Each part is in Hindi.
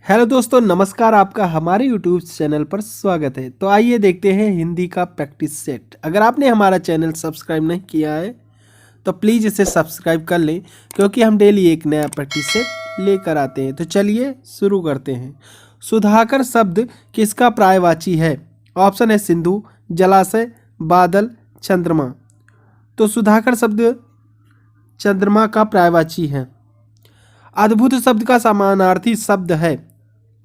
हेलो दोस्तों, नमस्कार। आपका हमारे यूट्यूब चैनल पर स्वागत है। तो आइए देखते हैं हिंदी का प्रैक्टिस सेट। अगर आपने हमारा चैनल सब्सक्राइब नहीं किया है तो प्लीज़ इसे सब्सक्राइब कर लें, क्योंकि हम डेली एक नया प्रैक्टिस सेट लेकर आते हैं। तो चलिए शुरू करते हैं। सुधाकर शब्द किसका पर्यायवाची है? ऑप्शन है सिंधु, जलाशय, बादल, चंद्रमा। तो सुधाकर शब्द चंद्रमा का पर्यायवाची है। अद्भुत शब्द का समानार्थी शब्द है।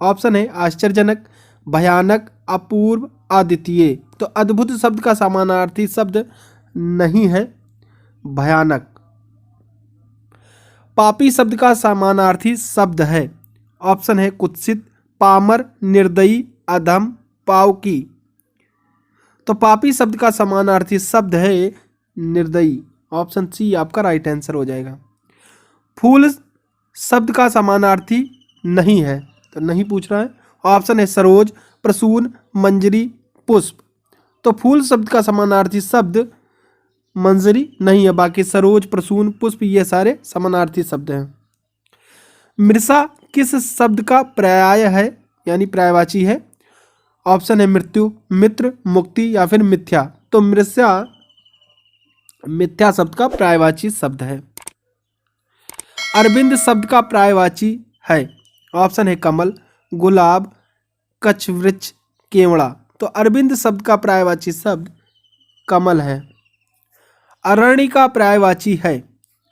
ऑप्शन है आश्चर्यजनक, भयानक, अपूर्व, अद्वितीय। तो अद्भुत शब्द का समानार्थी शब्द नहीं है भयानक। पापी शब्द का समानार्थी शब्द है। ऑप्शन है कुत्सित, पामर, निर्दयी, अधम, पावकी। तो पापी शब्द का समानार्थी शब्द है निर्दयी। ऑप्शन सी आपका राइट आंसर हो जाएगा। फूल शब्द का समानार्थी नहीं है, तो नहीं पूछ रहा है। ऑप्शन है सरोज, प्रसून, मंजरी, पुष्प। तो फूल शब्द का समानार्थी शब्द मंजरी नहीं है, बाकी सरोज, प्रसून, पुष्प ये सारे समानार्थी शब्द हैं। मृषा किस शब्द का पर्याय है, यानी पर्यायवाची है? ऑप्शन है मृत्यु, मित्र, मुक्ति या फिर मिथ्या। तो मृषा मिथ्या शब्द का पर्यायवाची शब्द है। अरविंद शब्द का पर्यायवाची है। ऑप्शन है कमल, गुलाब, कछवृक्ष, केवड़ा। तो अरविंद शब्द का पर्यायवाची शब्द कमल है। अरण्य का पर्यायवाची है।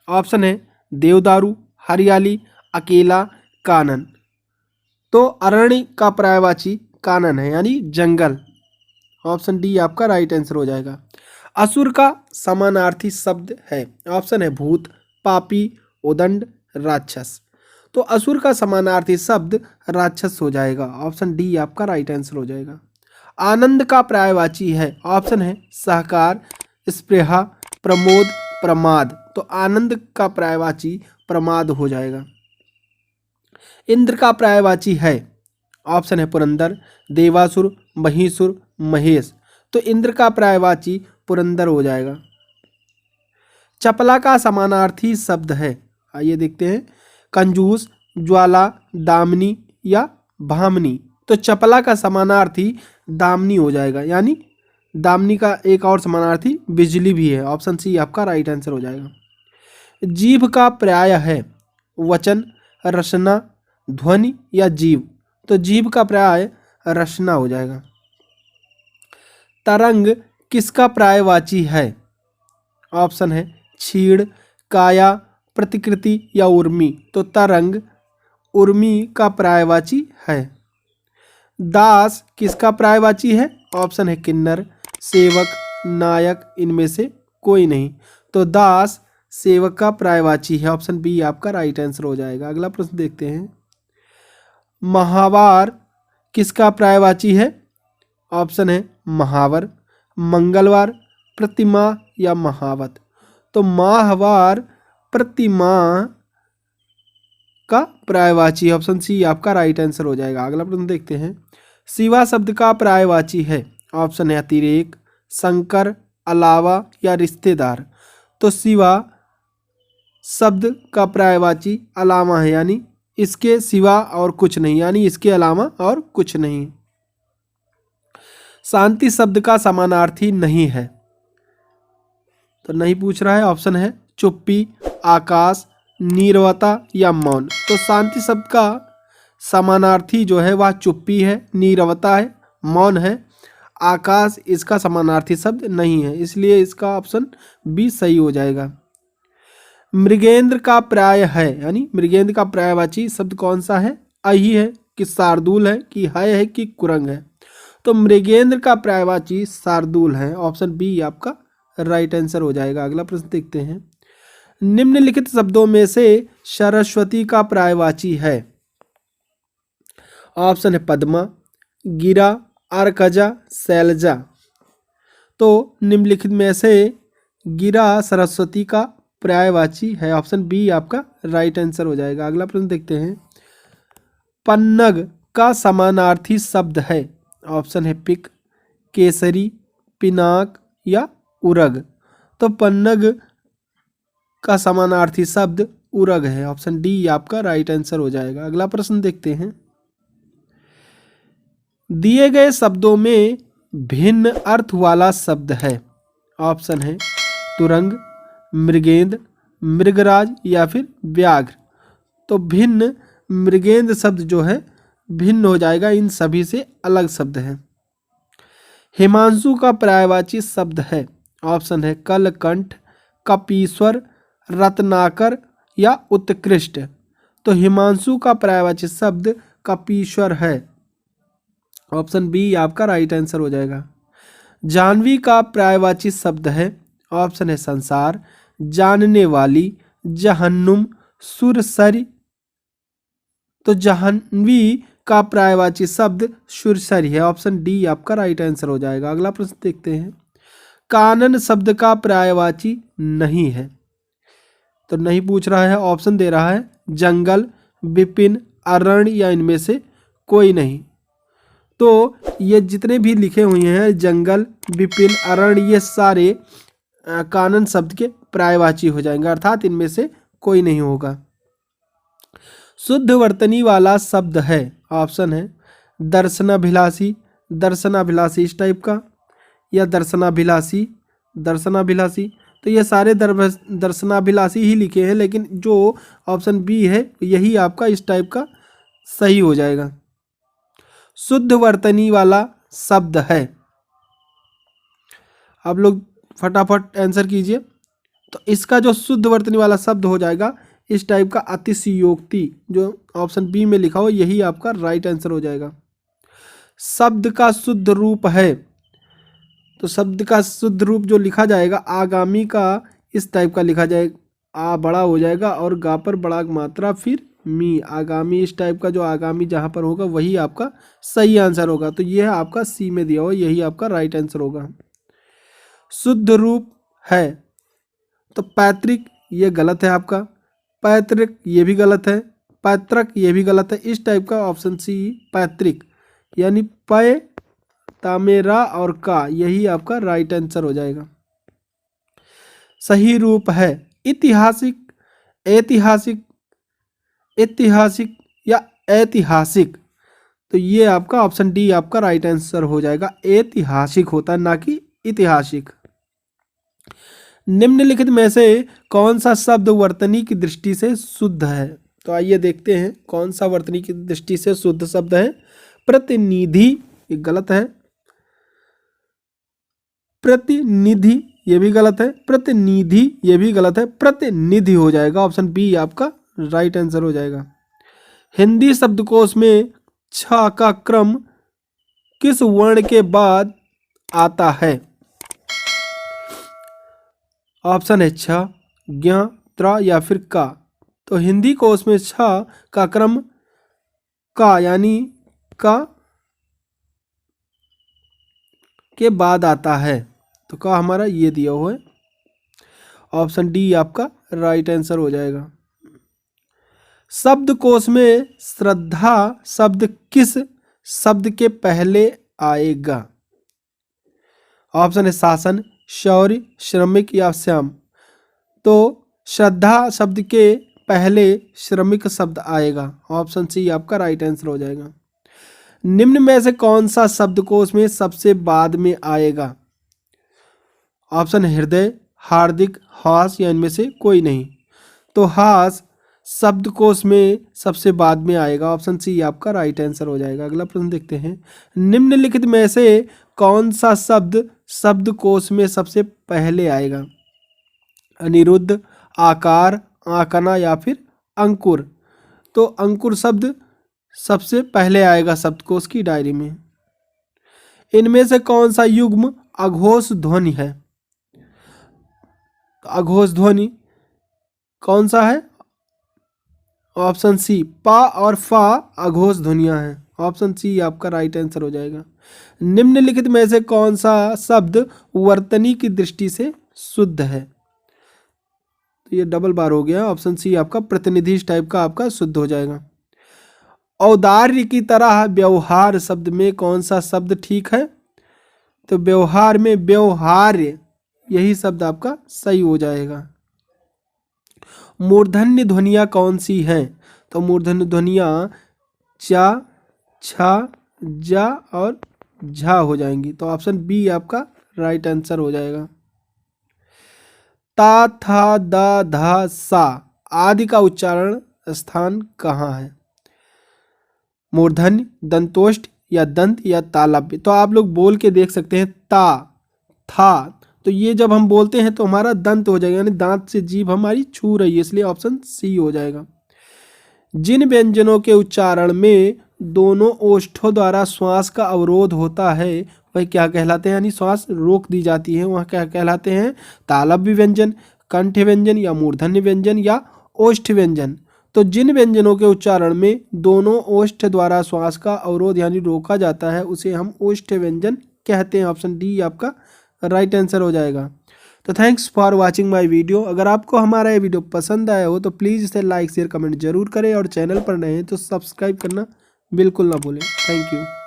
ऑप्शन है देवदारू, हरियाली, अकेला, कानन। तो अरण्य का पर्यायवाची कानन है, यानी जंगल। ऑप्शन डी आपका राइट आंसर हो जाएगा। असुर का समानार्थी शब्द है। ऑप्शन है भूत, पापी, उदंड, राक्षस। तो असुर का समानार्थी शब्द राक्षस हो जाएगा। ऑप्शन डी आपका राइट आंसर हो जाएगा। आनंद का पर्यायवाची है। ऑप्शन है सहकार, स्पृहा, प्रमोद, प्रमाद। तो आनंद का पर्यायवाची प्रमाद हो जाएगा। इंद्र का पर्यायवाची है। ऑप्शन है पुरंदर, देवासुर, महिषुर, महेश। तो इंद्र का पर्यायवाची पुरंदर हो जाएगा। चपला का समानार्थी शब्द है। आइए देखते हैं। कंजूस, ज्वाला, दामिनी या भामनी। तो चपला का समानार्थी दामिनी हो जाएगा, यानी दामिनी का एक और समानार्थी बिजली भी है। ऑप्शन सी आपका राइट आंसर हो जाएगा। जीभ का पर्याय है। वचन, रचना, ध्वनि या जीव। तो जीभ का पर्याय रचना हो जाएगा। तरंग किसका पर्यायवाची है? ऑप्शन है क्षीण, काया, प्रतिकृति या उर्मी। तो तरंग उर्मी का पर्यायवाची है। दास किसका पर्यायवाची है? ऑप्शन है किन्नर, सेवक, नायक, इनमें से कोई नहीं। तो दास सेवक का पर्यायवाची है। ऑप्शन बी आपका राइट आंसर हो जाएगा। अगला प्रश्न देखते हैं। महावार किसका पर्यायवाची है? ऑप्शन है महावर, मंगलवार, प्रतिमा या महावत। तो माहवार प्रतिमा का पर्यायवाची। ऑप्शन सी आपका राइट आंसर हो जाएगा। अगला प्रश्न देखते हैं। शिवा शब्द का पर्यायवाची है। ऑप्शन है अतिरेक, संकर, अलावा या रिश्तेदार। तो शिवा शब्द का पर्यायवाची अलावा है, यानी इसके सिवा और कुछ नहीं, यानी इसके अलावा और कुछ नहीं। शांति शब्द का समानार्थी नहीं है, तो नहीं पूछ रहा है। ऑप्शन है चुप्पी, आकाश, नीरवता या मौन। तो शांति शब्द का समानार्थी जो है वह चुप्पी है, नीरवता है, मौन है। आकाश इसका समानार्थी शब्द नहीं है, इसलिए इसका ऑप्शन बी सही हो जाएगा। मृगेंद्र का पर्याय है, यानी मृगेंद्र का पर्यायवाची शब्द कौन सा है? अहि है कि शार्दूल है कि है कि कुरंग है। तो मृगेंद्र का पर्यायवाची शार्दूल है। ऑप्शन बी आपका राइट आंसर हो जाएगा। अगला प्रश्न देखते हैं। निम्नलिखित शब्दों में से सरस्वती का पर्यायवाची है। ऑप्शन है पद्मा, गिरा, अर्कजा, शैलजा। तो निम्नलिखित में से गिरा सरस्वती का पर्यायवाची है। ऑप्शन बी आपका राइट आंसर हो जाएगा। अगला प्रश्न देखते हैं। पन्नग का समानार्थी शब्द है। ऑप्शन है पिक, केसरी, पिनाक या उरग। तो पन्नग का समानार्थी शब्द उरग है। ऑप्शन डी आपका राइट आंसर हो जाएगा। अगला प्रश्न देखते हैं। दिए गए शब्दों में भिन्न अर्थ वाला शब्द है। ऑप्शन है तुरंग, मृगेंद्र, मृगराज या फिर व्याघ्र। तो भिन्न, मृगेंद्र शब्द जो है भिन्न हो जाएगा, इन सभी से अलग शब्द है। हिमांशु का पर्यायवाची शब्द है। ऑप्शन है कलकंठ, कपीश्वर, रत्नाकर या उत्कृष्ट। तो हिमांशु का पर्यायवाची शब्द कपीश्वर है। ऑप्शन बी आपका राइट आंसर हो जाएगा। जाह्नवी का पर्यायवाची शब्द है। ऑप्शन है संसार, जानने वाली, जहन्नुम, सुरसरी। तो जाह्नवी का पर्यायवाची शब्द सुरसरी है। ऑप्शन डी आपका राइट आंसर हो जाएगा। अगला प्रश्न देखते हैं। कानन शब्द का पर्यायवाची नहीं है। तो नहीं पूछ रहा है, ऑप्शन दे रहा है जंगल, विपिन, अरण्य या इनमें से कोई नहीं। तो ये जितने भी लिखे हुए हैं जंगल, विपिन, अरण्य, ये सारे कानन शब्द के पर्यायवाची हो जाएंगे, अर्थात इनमें से कोई नहीं होगा। शुद्ध वर्तनी वाला शब्द है। ऑप्शन है दर्शनाभिलाषी, दर्शनाभिलाषी इस टाइप का, या दर्शनाभिलाषी, दर्शनाभिलाषी। तो ये सारे दर्शनाभिलाषी ही लिखे हैं, लेकिन जो ऑप्शन बी है यही आपका इस टाइप का सही हो जाएगा। शुद्ध वर्तनी वाला शब्द है। आप लोग फटाफट आंसर कीजिए। तो इसका जो शुद्ध वर्तनी वाला शब्द हो जाएगा इस टाइप का अतिशयोक्ति, जो ऑप्शन बी में लिखा हो यही आपका राइट आंसर हो जाएगा। शब्द का शुद्ध रूप है। तो शब्द का शुद्ध रूप जो लिखा जाएगा आगामी का इस टाइप का लिखा जाएगा, आ बड़ा हो जाएगा और गा पर बड़ा मात्रा फिर मी, आगामी इस टाइप का, जो आगामी जहाँ पर होगा वही आपका सही आंसर होगा। तो यह आपका सी में दिया हुआ, यही आपका राइट आंसर होगा। शुद्ध रूप है। तो पैतृक ये गलत है आपका, पैतृक ये भी गलत है, पैतृक ये भी गलत है। इस टाइप का ऑप्शन सी पैतृक, यानी पय, तामेरा और का, यही आपका राइट आंसर हो जाएगा। सही रूप है ऐतिहासिक, ऐतिहासिक, ऐतिहासिक या ऐतिहासिक। तो ये आपका ऑप्शन डी आपका राइट आंसर हो जाएगा। ऐतिहासिक होता है, ना कि ऐतिहासिक। निम्नलिखित में से कौन सा शब्द वर्तनी की दृष्टि से शुद्ध है? तो आइए देखते हैं कौन सा वर्तनी की दृष्टि से शुद्ध शब्द है। प्रतिनिधि ये गलत है, प्रतिनिधि ये भी गलत है, प्रतिनिधि ये भी गलत है, प्रतिनिधि हो जाएगा। ऑप्शन बी आपका राइट आंसर हो जाएगा। हिंदी शब्दकोश में छ का क्रम किस वर्ण के बाद आता है? ऑप्शन है छ, ज्ञ, त्र या फिर का। तो हिंदी कोश में छ का क्रम का यानी का के बाद आता है। तो का हमारा ये दिया हुआ है, ऑप्शन डी आपका राइट आंसर हो जाएगा। शब्दकोश में श्रद्धा शब्द किस शब्द के पहले आएगा? ऑप्शन है शासन, शौर्य, श्रमिक या श्याम। तो श्रद्धा शब्द के पहले श्रमिक शब्द आएगा। ऑप्शन सी आपका राइट आंसर हो जाएगा। निम्न में से कौन सा शब्दकोश में सबसे बाद में आएगा? ऑप्शन हृदय, हार्दिक, हास या इनमें से कोई नहीं। तो हास शब्दकोश में सबसे बाद में आएगा। ऑप्शन सी आपका राइट आंसर हो जाएगा। अगला प्रश्न देखते हैं। निम्नलिखित में से कौन सा शब्द शब्दकोश में सबसे पहले आएगा? अनिरुद्ध, आकार, आंकना या फिर अंकुर। तो अंकुर शब्द सबसे पहले आएगा शब्दकोश की डायरी में। इनमें से कौन सा युग्म अघोष ध्वनि है? अघोष ध्वनि कौन सा है? ऑप्शन सी पा और फा अघोष ध्वनियां हैं। ऑप्शन सी आपका राइट आंसर हो जाएगा। निम्नलिखित में से कौन सा शब्द वर्तनी की दृष्टि से शुद्ध है? तो ये डबल बार हो गया। ऑप्शन सी आपका प्रतिनिधि इस टाइप का आपका शुद्ध हो जाएगा। औदार्य की तरह व्यवहार शब्द में कौन सा शब्द ठीक है? तो व्यवहार में व्यवहार्य यही शब्द आपका सही हो जाएगा। मूर्धन्य ध्वनियाँ कौन सी हैं? तो मूर्धन्य ध्वनियाँ चा, छा, जा और झा हो जाएंगी। तो ऑप्शन बी आपका राइट आंसर हो जाएगा। ता था दा धा सा आदि का उच्चारण स्थान कहाँ है? मूर्धन्य, दंतोष्ठ या दंत या तालव्य। तो आप लोग बोल के देख सकते हैं ता था, तो ये जब हम बोलते हैं तो हमारा दंत हो जाएगा, यानी दांत से जीभ हमारी छू रही है, इसलिए ऑप्शन सी हो जाएगा। जिन व्यंजनों के उच्चारण में दोनों ओष्ठों द्वारा श्वास का अवरोध होता है वह क्या कहलाते हैं, यानी श्वास रोक दी जाती है, वह क्या कहलाते हैं? तालव्य व्यंजन, कंठ व्यंजन या मूर्धन्य व्यंजन या ओष्ठ व्यंजन। तो जिन व्यंजनों के उच्चारण में दोनों ओष्ठ द्वारा श्वास का अवरोध यानी रोका जाता है उसे हम ओष्ठ व्यंजन कहते हैं। ऑप्शन डी आपका राइट आंसर हो जाएगा। तो thanks for watching my video. अगर आपको हमारा ये वीडियो पसंद आया हो तो प्लीज़ इसे लाइक शेयर कमेंट जरूर करें और चैनल पर नए हैं तो सब्सक्राइब करना बिल्कुल ना भूलें। Thank you.